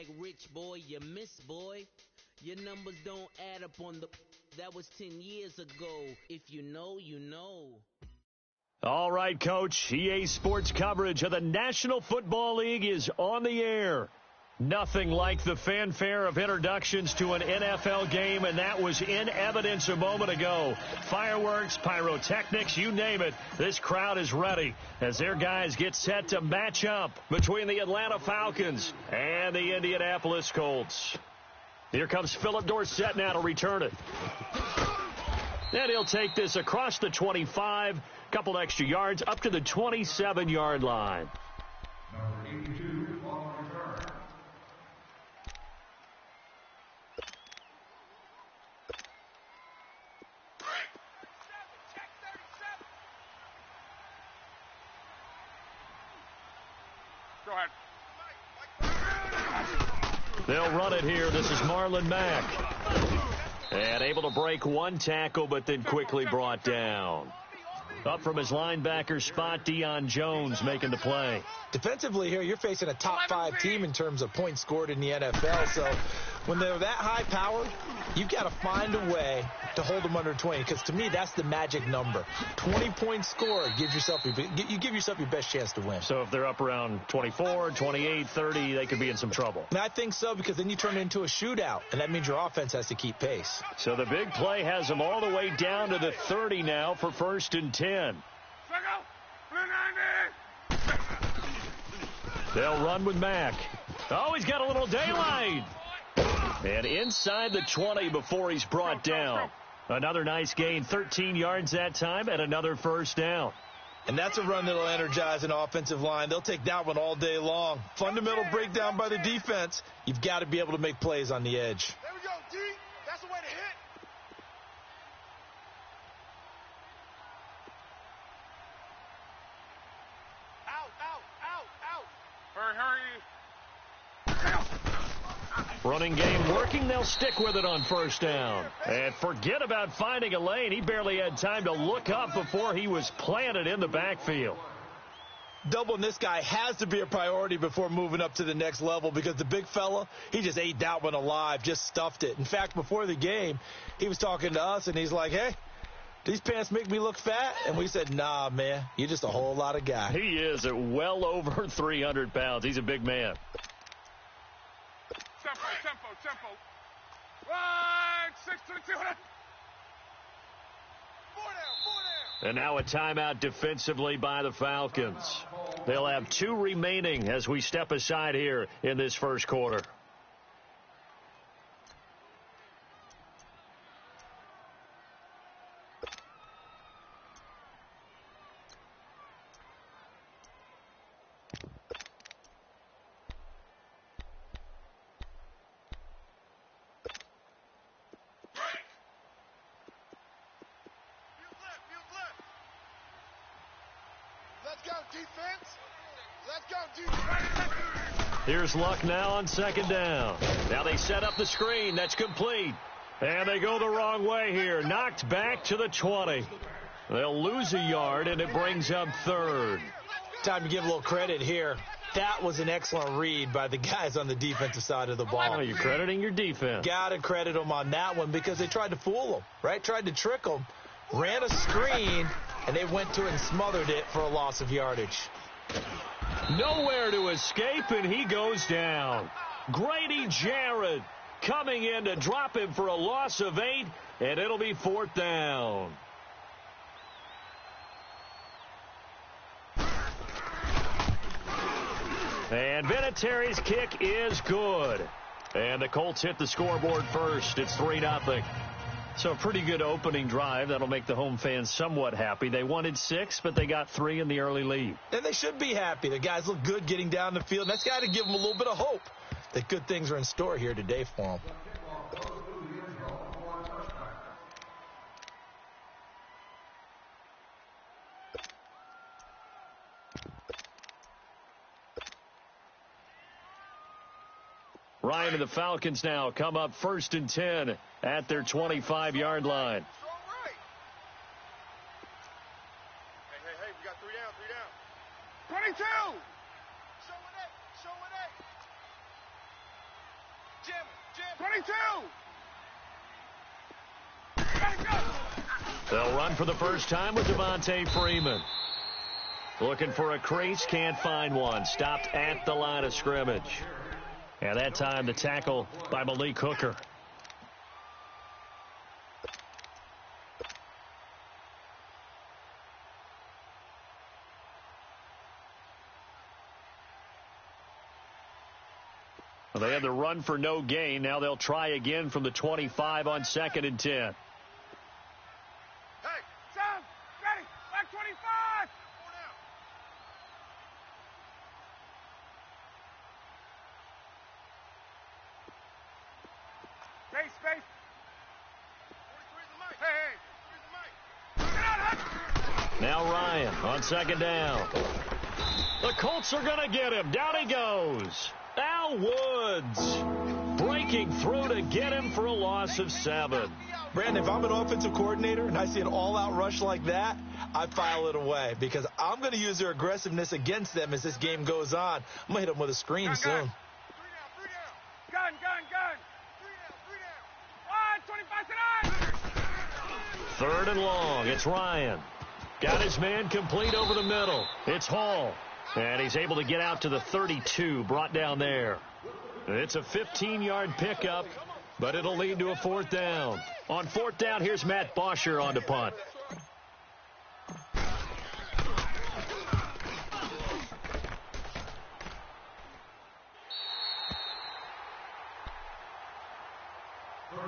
like rich boy, you miss boy. Your numbers don't add up on the... That was 10 years ago. If you know, you know. All right, Coach. EA Sports coverage of the National Football League is on the air. Nothing like the fanfare of introductions to an NFL game, and that was in evidence a moment ago. Fireworks, pyrotechnics, you name it. This crowd is ready as their guys get set to match up between the Atlanta Falcons and the Indianapolis Colts. Here comes Philip Dorsett now to return it. And he'll take this across the 25, couple extra yards, up to the 27-yard line. Number 82 on return. Go ahead. They'll run it here. This is Marlon Mack. And able to break one tackle, but then quickly brought down. Up from his linebacker spot, Deion Jones making the play. Defensively here, you're facing a top 5 team in terms of points scored in the NFL. So when they're that high powered, you've got to find a way to hold them under 20. Because to me, that's the magic number. 20 points scored, you give yourself your best chance to win. So if they're up around 24, 28, 30, they could be in some trouble. And I think so, because then you turn it into a shootout, and that means your offense has to keep pace. So the big play has them all the way down to the 30 now for 1st and 10. They'll run with Mack. Oh, he's got a little daylight. And inside the 20 before he's brought down. Another nice gain, 13 yards that time, and another first down. And that's a run that'll energize an offensive line. They'll take that one all day long. Fundamental breakdown by the defense. You've got to be able to make plays on the edge. There we go, D. That's the way to hit. Out. Hurry. Running game working. They'll stick with it on 1st down. And forget about finding a lane. He barely had time to look up before he was planted in the backfield. Doubling this guy has to be a priority before moving up to the next level, because the big fella, he just ate that one alive, just stuffed it. In fact, before the game, he was talking to us, and he's like, hey, these pants make me look fat? And we said, nah, man, you're just a whole lot of guy. He is at well over 300 pounds. He's a big man. Tempo. 1, 6, 2, 4 down. And now a timeout defensively by the Falcons. They'll have 2 remaining as we step aside here in this first quarter. Here's Luck now on 2nd down. Now they set up the screen. That's complete. And they go the wrong way here. Knocked back to the 20. They'll lose a yard, and it brings up 3rd. Time to give a little credit here. That was an excellent read by the guys on the defensive side of the ball. Oh, you're crediting your defense. Got to credit them on that one, because they tried to fool them, right? Tried to trick them. Ran a screen, and they went to it and smothered it for a loss of yardage. Nowhere to escape, and he goes down. Grady Jarrett coming in to drop him for a loss of 8, and it'll be 4th down. And Vinatieri's kick is good. And the Colts hit the scoreboard first. It's 3-0. So a pretty good opening drive. That'll make the home fans somewhat happy. They wanted 6, but they got 3 in the early lead. And they should be happy. The guys look good getting down the field. That's got to give them a little bit of hope that good things are in store here today for them. Ryan and the Falcons now come up 1st and 10 at their 25-yard line. Hey, we got 3 down. 22! Show it. They'll run for the first time with Devontae Freeman. Looking for a crease, can't find one. Stopped at the line of scrimmage. And that time the tackle by Malik Hooker. Well, they had the run for no gain. Now they'll try again from the 25 on 2nd and 10. Hey, Sam, ready, back 25. Space. 43's the mic. Hey. Now Ryan on 2nd down. The Colts are going to get him. Down he goes. Al Woods breaking through to get him for a loss of 7. Brandon, if I'm an offensive coordinator and I see an all-out rush like that, I file it away because I'm going to use their aggressiveness against them as this game goes on. I'm going to hit them with a screen soon. 3 down. Gun. 3 down. 25 to 9. 3rd and long. It's Ryan. Got his man complete over the middle. It's Hall. And he's able to get out to the 32, brought down there. It's a 15-yard pickup, but it'll lead to a 4th down. On 4th down, here's Matt Bosher on to punt.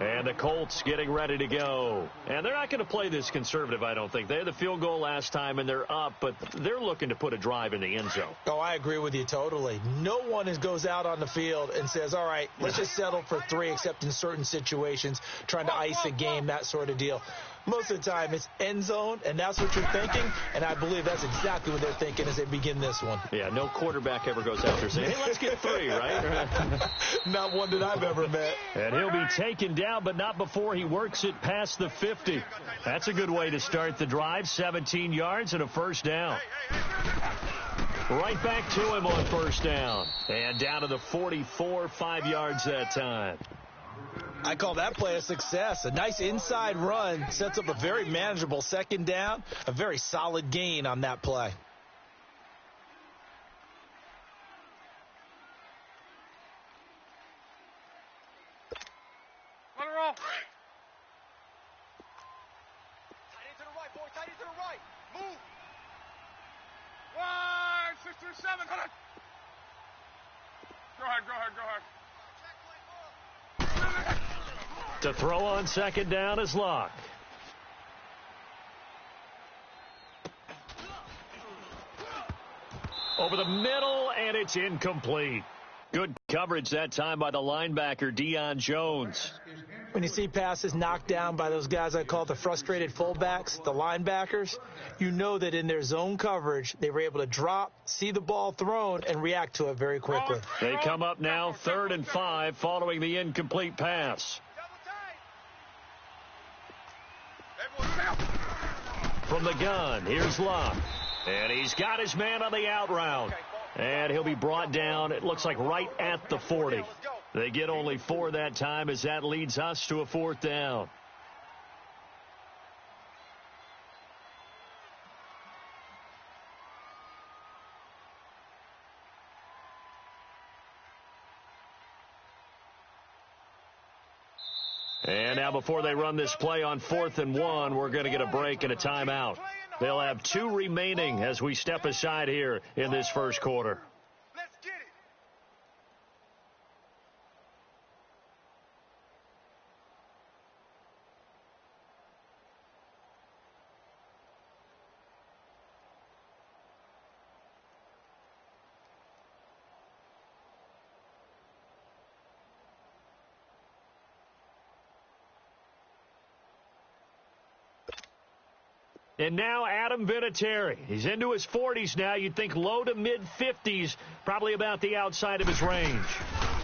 And the Colts getting ready to go. And they're not going to play this conservative, I don't think. They had the field goal last time, and they're up, but they're looking to put a drive in the end zone. Oh, I agree with you totally. No one goes out on the field and says, all right, let's just settle for 3, except in certain situations, trying to ice a game, that sort of deal. Most of the time, it's end zone, and that's what you're thinking, and I believe that's exactly what they're thinking as they begin this one. Yeah, no quarterback ever goes out there saying, hey, let's get 3, right? Not one that I've ever met. And he'll be taken down, but not before he works it past the 50. That's a good way to start the drive. 17 yards and a 1st down. Right back to him on 1st down. And down to the 44, 5 yards that time. I call that play a success. A nice inside run sets up a very manageable 2nd down, a very solid gain on that play. Let it roll. Tight end to the right, boy. Tight end to the right. Move. 1, 6 through 7. Hold on. Go ahead. To throw on 2nd down is Locke. Over the middle, and it's incomplete. Good coverage that time by the linebacker, Deion Jones. When you see passes knocked down by those guys I call the frustrated fullbacks, the linebackers, you know that in their zone coverage, they were able to drop, see the ball thrown, and react to it very quickly. They come up now 3rd and 5 following the incomplete pass. From the gun, here's Locke. And he's got his man on the out route. And he'll be brought down, it looks like right at the 40. They get only 4 that time as that leads us to a 4th down. And now before they run this play on 4th and 1, we're going to get a break and a timeout. They'll have 2 remaining as we step aside here in this 1st quarter. Let's get it. And now Adam Vinatieri. He's into his 40s now. You'd think low to mid-50s, probably about the outside of his range.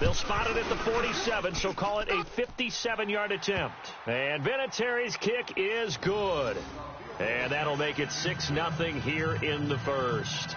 They'll spot it at the 47, so call it a 57-yard attempt. And Vinatieri's kick is good. And that'll make it 6-0 here in the 1st.